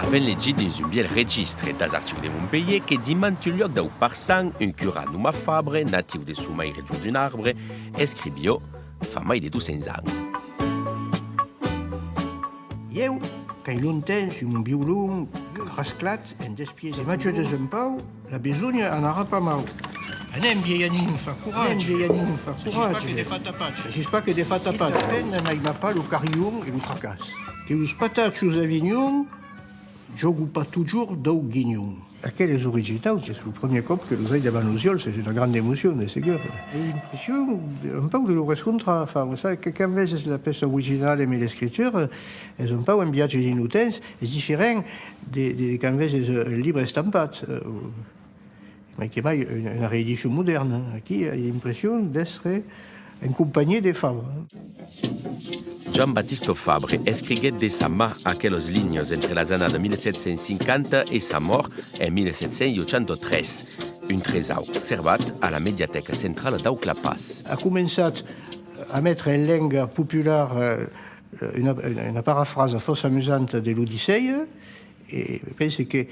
Avem legit dins un biel registre das archius de Montpellier que dimant un lloc d'au parsan, un curat numa Fabre, natiu de Sumaire just un arbre, escrivio fa mai de 200 ans. Eu, quand longtemps, sur mon violon, rasclat, en despies et matches de un pau, la besogne en aura pas mal. Anem, viellanin, fa courage. Anem, viellanin, fa courage. S'agis pas que des fatapatx. S'agis pas que des fatapatx. N'aïma pas le carillon et le tracas. Que les patates aux Avignon, jogo pas toujours d'au guignon. Aquelles originaux, c'est le premier cop que nous avons devant nos yeux, c'est une grande émotion, c'est sûr. Et l'impression, un peu de le rencontrer, enfin, ça, quand c'est la pièce originale mais l'écriture, elles ont pas un viage d'innocence, c'est différent des quand c'est un livre estampat. Mais qui est une réédition moderne, qui a l'impression d'être accompagné des Fabres. Giambattista Fabre escriguet de sa mà aquelles lignes entre les années de 1750 et sa mort en 1783, un trésor servat à la médiathèque centrale d'Auclapas. A commençat a mettre en langue populaire une paraphrase fort amusante de l'Odyssée, et je pense que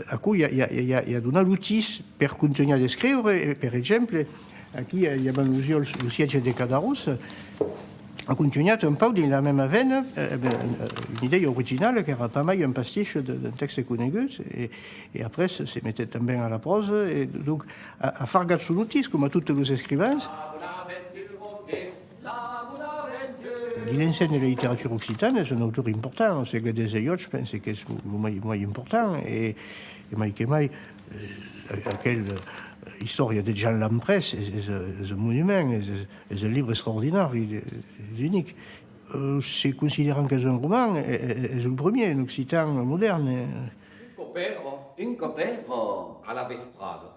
à coup il y a donné l'outil pour continuer à l'écrire. Par exemple, aquí il y a le siège de Cadaros. On continue un peu dans la même veine, une idée originale qui era pas mal un pastiche d'un texte connu, et après se mettait també à la prose, et donc à faire garde sur l'outil, comme à tous les écrivains. Il enseigne la littérature occitane, c'est un auteur important, c'est des Ayots, je pense que c'est le moins important, et Maïkemai, quelle histoire de Jean Lampresse, c'est un monument, c'est un livre extraordinaire, unique. C'est considérant que c'est un roman, c'est le premier, un occitan moderne. Un copero à la vesprade,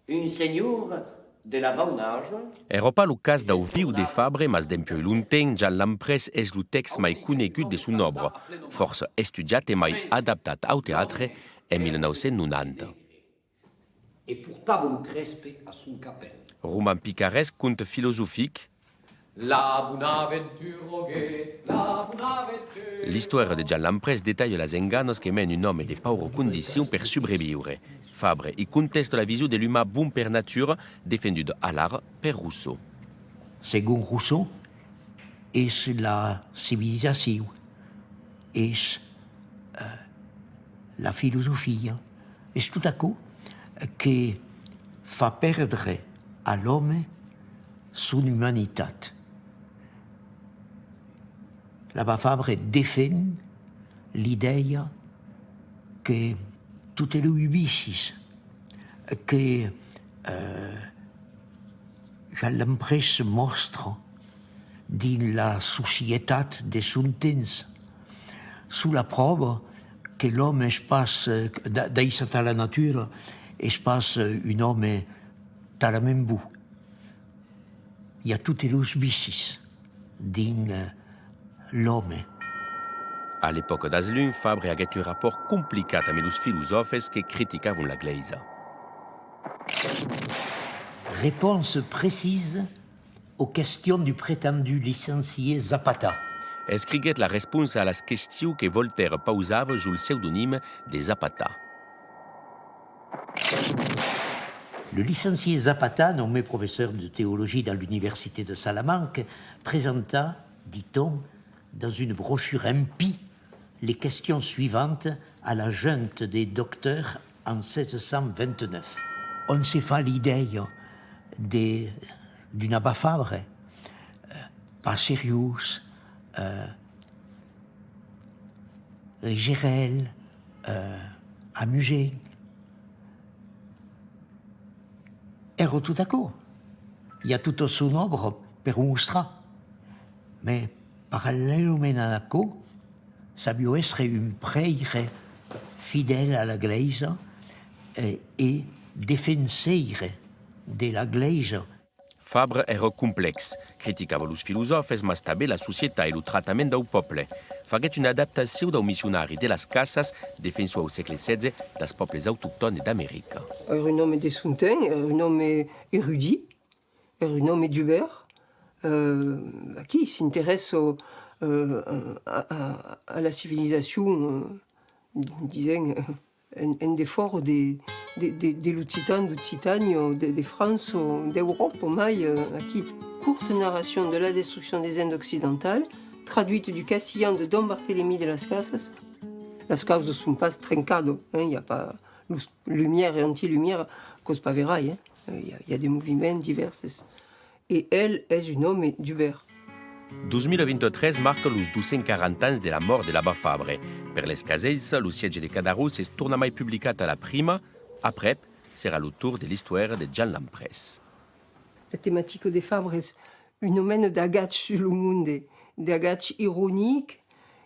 un seigneur de la bon âge. Era pas le cas d'au viu de Fabre, mas d'empioi longtemps, Jean Lampresse és le text mai conegut de son obra, força estudiat e mai adaptat au teatre en 1990. Et portava un crespe a son capel. Roman picaresque, conte philosophique. La Bonaventure, la Bonaventure. L'histoire de Jean Lampresse détaille les enganos que mène un homme de pauvres conditions per sobrevivre. Fabre y conteste la vision de l'humain bon per nature, défendue à l'art per Rousseau. Según Rousseau, es la civilisation, es la philosophie, es tout à coup que fa perdre à l'homme son humanité. La Fabre défend l'idée que tout est le ubicis, que Jean Lampresse montre dans la société de son temps, sous la preuve que l'homme passe, dans la nature, passe un homme dans le même bout. Il y a toutes les vicis dans l'homme. À l'époque d'Aslun, Fabre avait un rapport compliqué avec les philosophes qui critiquaient l'Église. Réponse précise aux questions du prétendu licencié Zapata. Escriguet la réponse à las questions que Voltaire posava sous le pseudonyme de Zapata. Le licencié Zapata, nommé professeur de théologie dans l'université de Salamanque, présenta, dit-on, dans une brochure impie, les questions suivantes à la junte des docteurs en 1629. On s'est fait l'idée d'une Abba Fabre, pas sérieuse, Gérel, amusée. Et tout à coup, il y a tout son œuvre per mostrar. Mais parallèlement à ça, ça doit être une prière fidèle à l'Église et défenseur de l'Église. Fabre era complexe, criticava los filosofes, mas també la societat e el tractament del poble. Faguet una adaptació del missionari de las casas, defensor al segle XVI dels pobles autoctones d'América. Un homme de son temps, un homme érudit, un homme d'Hubert, qui s'intéresse à la civilisation disons, un des forts des Lusitans, du Titanio, de France, d'Europe, mai, qui courte narration de la destruction des Indes occidentales, traduite du castillan de Don Barthélemy de las Casas. Las causas sont pas trincado, il n'y a pas lumière et anti-lumière, cause pas veraille, il y a des mouvements divers. Et elle est un homme d'Hubert. 2023 marca los 240 ans de la mort de l'Abba Fabre. Per les Casells, lo siège de Cadarros es torna mai publicat a la prima, après sera le tour de l'histoire de Jean Lampress. La thématique des Fabres est un homme d'agatch sur le monde, d'agatch ironique,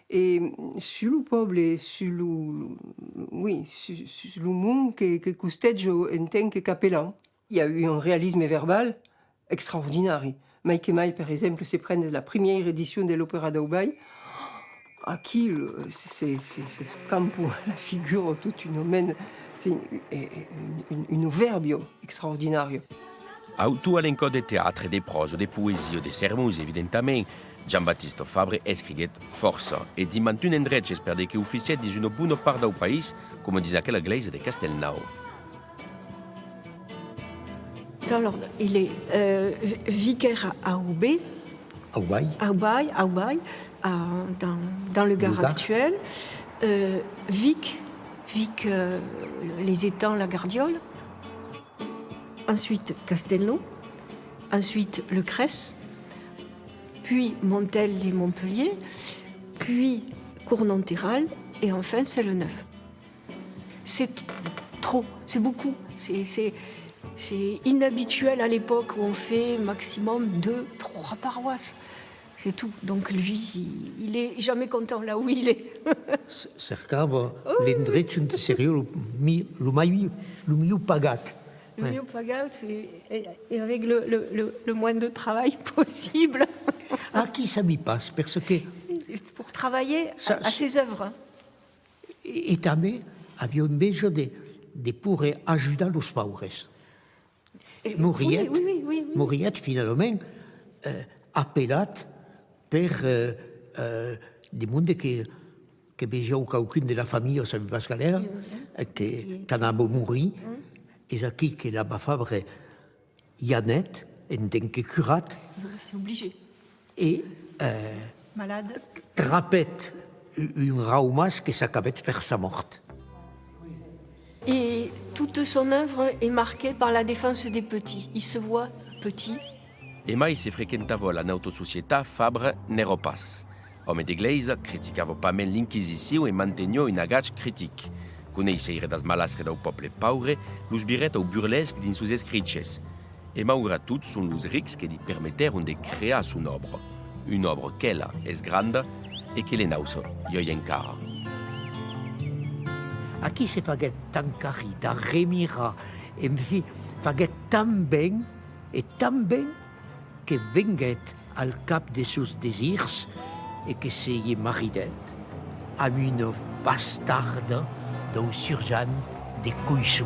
et sur le peuple, et sur le monde que Cousteggio en tant que capellan. Il y a eu un réalisme verbal extraordinaire. Mike et Mike, par exemple, se prennent la première édition de l'Opéra d'Aubaï, à qui c'est Campo, la figure, toute une homme, une verbio extraordinaire. Autor elenco de teatre, de prosa, de poesia, de sermons, evidentament, Jean-Baptiste Fabre escriguet força e di mantun endretges per de que oficiet dis una bona part del país, com dis aquella gleisa de Castelnau. Alors, il est vicaire à Aubé, dans le Gard actuel. Vic, les étangs, la Gardiole. Ensuite, Castelnau. Ensuite, le Cresse. Puis Montel et Montpellier. Puis Cournon-Terral. Et enfin, c'est le Neuf. C'est trop, c'est beaucoup. C'est inhabituel à l'époque où on fait maximum 2, 3 paroisses. C'est tout. Donc lui, il est jamais content là où il est. Cercava l'endret sunt serieux le mieux pagat. Le mieux pagat et avec le moins de travail possible. À qui ça m'y passe parce que pour travailler à ses œuvres. Et també avions besoin de pouvoir ajudar los pauvres. Moriet, oui. Moriet finalement appelat per des mondes que vegeu qualcun de la famille au Salut Pascalera, que a mouru, és aquí que l'Abba Fabre y a net, en tant que curat, c'est obligé. Et malade. Trapet un raumas que s'acabait per sa mort. Et toute son œuvre est marquée par la défense des petits. Il se voit petit. E mai se frequentava la nautosocietà Fabre n'ero pas. Home d'Eglesia criticava pas men l'Inquisició e mantenio un agatge critic. Coneixeire das malastre del poble paure, los biret au burlesc dins sus escriches. E malgrat tot son los rics que li permetteron de crear son obra. Une obra qu'ella és granda e que le nausa ioi encara. Aquí se faguet tan carita, remira, en fi, faguet tan ben que venguet al cap de sus desirs et que se y maridet amb une bastarde d'un surgeon de Coixou.